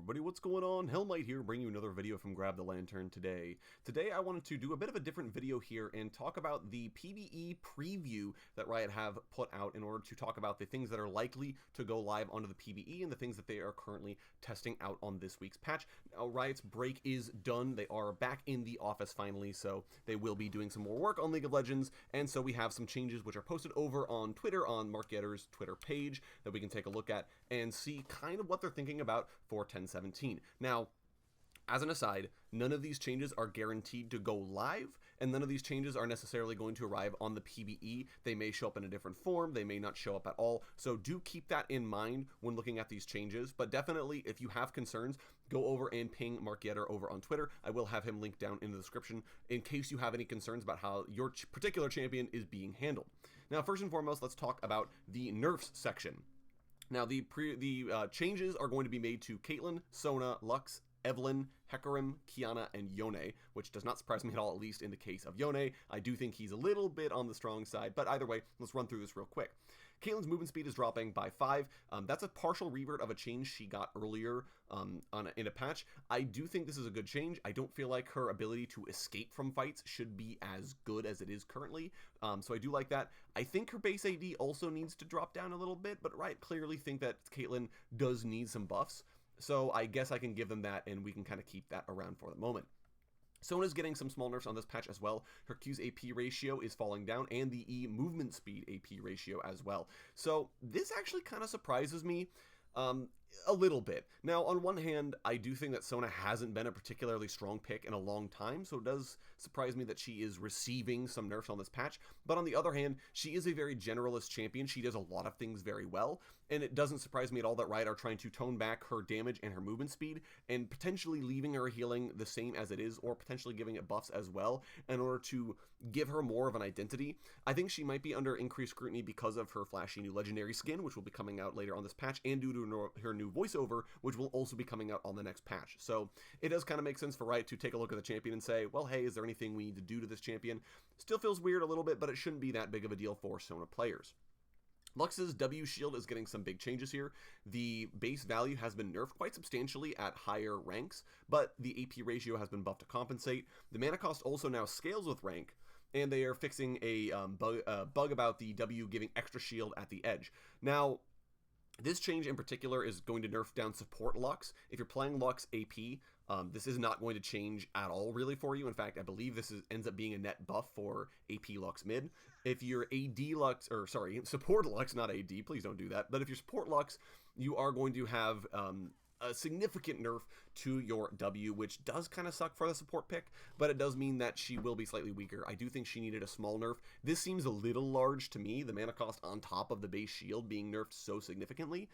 Everybody, what's going on? Hellmite here, bringing you another video from Grab the Lantern today. Today I wanted to do a bit of a different video here and talk about the PvE preview that Riot have put out in order to talk about the things that are likely to go live onto the PvE and the things that they are currently testing out on this week's patch. Now, Riot's break is done. They are back in the office finally, so they will be doing some more work on League of Legends, and so we have some changes which are posted over on Twitter, on Mark Getter's Twitter page, that we can take a look at and see kind of what they're thinking about for 1017. Now, as an aside, none of these changes are guaranteed to go live, and none of these changes are necessarily going to arrive on the PvE. They may show up in a different form, they may not show up at all, so do keep that in mind when looking at these changes. But definitely, if you have concerns, go over and ping Mark Getter over on Twitter. I will have him linked down in the description in case you have any concerns about how your particular champion is being handled. Now, first and foremost, let's talk about the Nerfs section. Now, the changes are going to be made to Caitlyn, Sona, Lux, Evelynn, Hecarim, Qiyana, and Yone, which does not surprise me at all, at least in the case of Yone. I do think he's a little bit on the strong side, but either way, let's run through this real quick. Caitlyn's movement speed is dropping by 5. That's a partial revert of a change she got earlier in a patch. I do think this is a good change. I don't feel like her ability to escape from fights should be as good as it is currently, so I do like that. I think her base AD also needs to drop down a little bit, but Riot clearly think that Caitlyn does need some buffs. So I guess I can give them that, and we can kind of keep that around for the moment. Sona's getting some small nerfs on this patch as well. Her Q's AP ratio is falling down, and the E movement speed AP ratio as well. So this actually kind of surprises me a little bit. Now, on one hand, I do think that Sona hasn't been a particularly strong pick in a long time, so it does surprise me that she is receiving some nerfs on this patch. But on the other hand, she is a very generalist champion. She does a lot of things very well, and it doesn't surprise me at all that Riot are trying to tone back her damage and her movement speed, and potentially leaving her healing the same as it is, or potentially giving it buffs as well, in order to give her more of an identity. I think she might be under increased scrutiny because of her flashy new legendary skin, which will be coming out later on this patch, and due to her new voiceover, which will also be coming out on the next patch. So it does kind of make sense for Riot to take a look at the champion and say, well, hey, is there anything we need to do to this champion? Still feels weird a little bit, but it shouldn't be that big of a deal for Sona players. Lux's W shield is getting some big changes here. The base value has been nerfed quite substantially at higher ranks, but the AP ratio has been buffed to compensate. The mana cost also now scales with rank, and they are fixing a bug about the W giving extra shield at the edge. Now, this change in particular is going to nerf down support Lux. If you're playing Lux AP, this is not going to change at all really for you. In fact, I believe this ends up being a net buff for AP Lux mid. If you're AD Lux, or sorry, support Lux, not AD, please don't do that. But if you're support Lux, you are going to have a significant nerf to your W, which does kind of suck for the support pick, but it does mean that she will be slightly weaker. I do think she needed a small nerf. This seems a little large to me, the mana cost on top of the base shield being nerfed so significantly,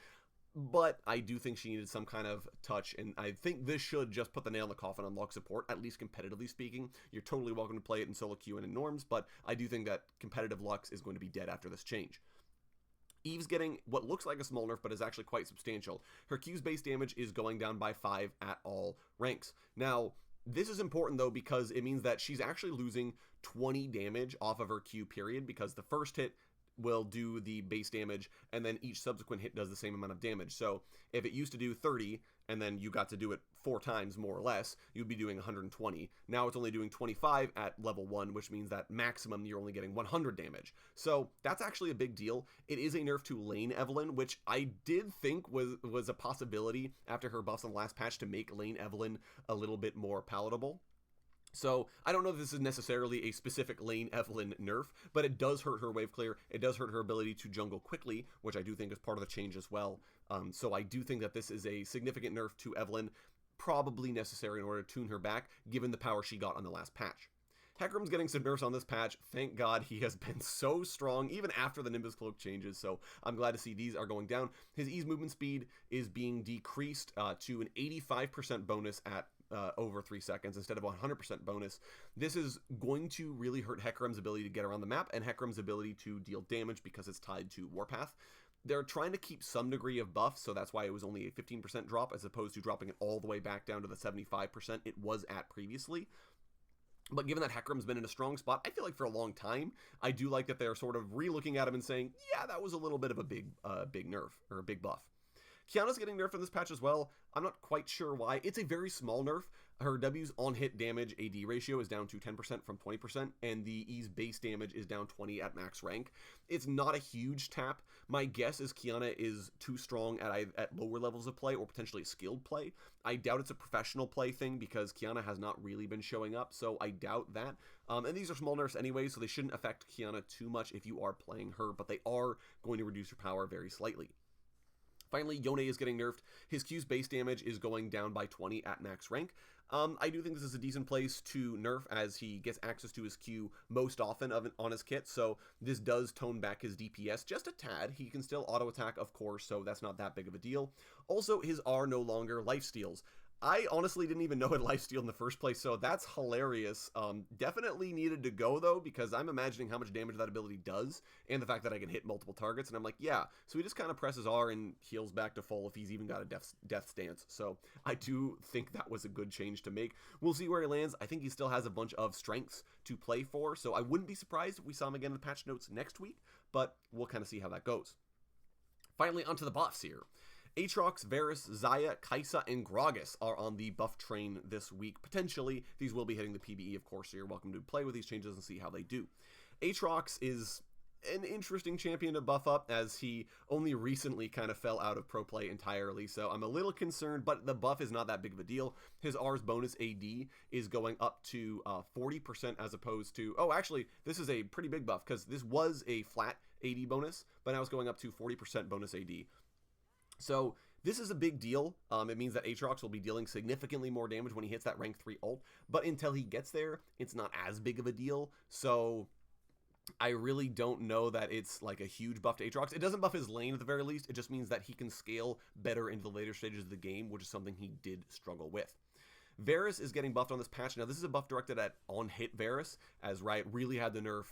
but I do think she needed some kind of touch, and I think this should just put the nail in the coffin on Lux support, at least competitively speaking. You're totally welcome to play it in solo queue and in norms, but I do think that competitive Lux is going to be dead after this change. Eve's getting what looks like a small nerf, but is actually quite substantial. Her Q's base damage is going down by 5 at all ranks. Now, this is important, though, because it means that she's actually losing 20 damage off of her Q period, because the first hit will do the base damage, and then each subsequent hit does the same amount of damage. So if it used to do 30, and then you got to do it 4 times, more or less, you'd be doing 120. Now it's only doing 25 at level 1, which means that maximum you're only getting 100 damage. So that's actually a big deal. It is a nerf to lane Evelynn, which I did think was a possibility after her buffs on the last patch to make lane Evelynn a little bit more palatable. So I don't know if this is necessarily a specific lane Evelynn nerf, but it does hurt her wave clear. It does hurt her ability to jungle quickly, which I do think is part of the change as well. So I do think that this is a significant nerf to Evelynn, probably necessary in order to tune her back, given the power she got on the last patch. Hecarim's getting some nerfs on this patch. Thank God, he has been so strong, even after the Nimbus Cloak changes, so I'm glad to see these are going down. His E's movement speed is being decreased to an 85% bonus at over 3 seconds instead of 100% bonus. This is going to really hurt Hecarim's ability to get around the map and Hecarim's ability to deal damage because it's tied to Warpath. They're trying to keep some degree of buff, so that's why it was only a 15% drop as opposed to dropping it all the way back down to the 75% it was at previously. But given that Hecarim's been in a strong spot, I feel like for a long time, I do like that they're sort of re-looking at him and saying, yeah, that was a little bit of a big nerf, or a big buff. Kiana's getting nerfed in this patch as well. I'm not quite sure why. It's a very small nerf. Her W's on-hit damage AD ratio is down to 10% from 20%, and the E's base damage is down 20 at max rank. It's not a huge tap. My guess is Kiana is too strong at lower levels of play or potentially skilled play. I doubt it's a professional play thing because Kiana has not really been showing up, so I doubt that. And these are small nerfs anyway, so they shouldn't affect Kiana too much if you are playing her, but they are going to reduce her power very slightly. Finally, Yone is getting nerfed. His Q's base damage is going down by 20 at max rank. I do think this is a decent place to nerf as he gets access to his Q most often on his kit, so this does tone back his DPS just a tad. He can still auto attack, of course, so that's not that big of a deal. Also, his R no longer lifesteals. I honestly didn't even know it lifestealed in the first place, so that's hilarious. Definitely needed to go, though, because I'm imagining how much damage that ability does, and the fact that I can hit multiple targets, and I'm like, yeah. So he just kind of presses R and heals back to full if he's even got a death stance. So I do think that was a good change to make. We'll see where he lands. I think he still has a bunch of strengths to play for, so I wouldn't be surprised if we saw him again in the patch notes next week, but we'll kind of see how that goes. Finally, onto the buffs here. Aatrox, Varus, Xayah, Kai'Sa, and Gragas are on the buff train this week. Potentially, these will be hitting the PBE, of course, so you're welcome to play with these changes and see how they do. Aatrox is an interesting champion to buff up as he only recently kind of fell out of pro play entirely, so I'm a little concerned, but the buff is not that big of a deal. His R's bonus AD is going up to 40% as opposed to, oh, actually, this is a pretty big buff because this was a flat AD bonus, but now it's going up to 40% bonus AD. So this is a big deal. It means that Aatrox will be dealing significantly more damage when he hits that rank 3 ult, but until he gets there, it's not as big of a deal. So I really don't know that it's like a huge buff to Aatrox. It doesn't buff his lane at the very least. It just means that he can scale better into the later stages of the game, which is something he did struggle with. Varus is getting buffed on this patch. Now, this is a buff directed at on-hit Varus, as Riot really had to nerf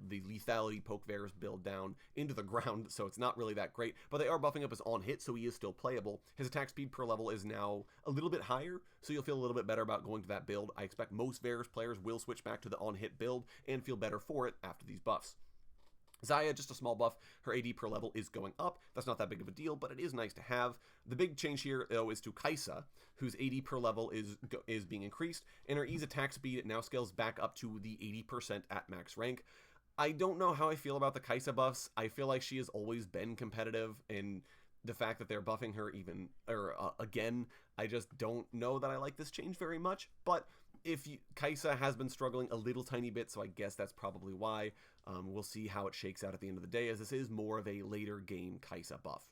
the lethality poke Varus build down into the ground, so it's not really that great. But they are buffing up his on-hit, so he is still playable. His attack speed per level is now a little bit higher, so you'll feel a little bit better about going to that build. I expect most Varus players will switch back to the on-hit build and feel better for it after these buffs. Xayah, just a small buff. Her AD per level is going up. That's not that big of a deal, but it is nice to have. The big change here, though, is to Kai'Sa, whose AD per level is being increased, and her E's attack speed now scales back up to the 80% at max rank. I don't know how I feel about the Kai'Sa buffs. I feel like she has always been competitive, and the fact that they're buffing her again, I just don't know that I like this change very much, but Kai'Sa has been struggling a little tiny bit, so I guess that's probably why. We'll see how it shakes out at the end of the day, as this is more of a later game Kai'Sa buff.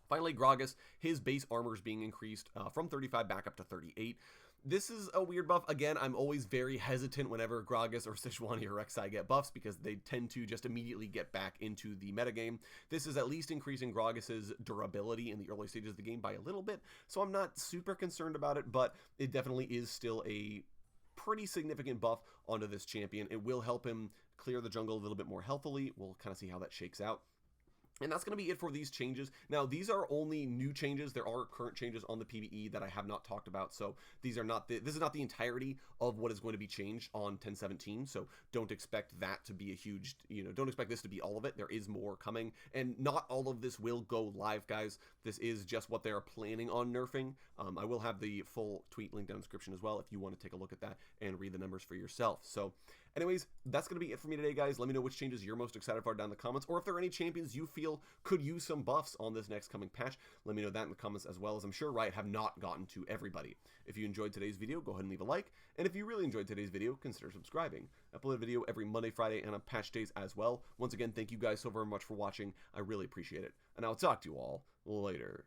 Finally, Gragas, his base armor is being increased from 35 back up to 38. This is a weird buff. Again, I'm always very hesitant whenever Gragas or Sejuani or Rek'Sai get buffs because they tend to just immediately get back into the metagame. This is at least increasing Gragas' durability in the early stages of the game by a little bit, so I'm not super concerned about it, but it definitely is still a pretty significant buff onto this champion. It will help him clear the jungle a little bit more healthily. We'll kind of see how that shakes out. And that's going to be it for these changes. Now, these are only new changes. There are current changes on the PvE that I have not talked about. So these are not this is not the entirety of what is going to be changed on 10.17. So don't expect that to be a huge, don't expect this to be all of it. There is more coming. And not all of this will go live, guys. This is just what they're planning on nerfing. I will have the full tweet link down in the description as well if you want to take a look at that and read the numbers for yourself. So anyways, that's going to be it for me today, guys. Let me know which changes you're most excited for down in the comments, or if there are any champions you feel could use some buffs on this next coming patch. Let me know that in the comments, as well as I'm sure Riot have not gotten to everybody. If you enjoyed today's video, go ahead and leave a like, and if you really enjoyed today's video, consider subscribing. I upload a video every Monday, Friday, and on patch days as well. Once again, thank you guys so very much for watching. I really appreciate it, and I'll talk to you all later.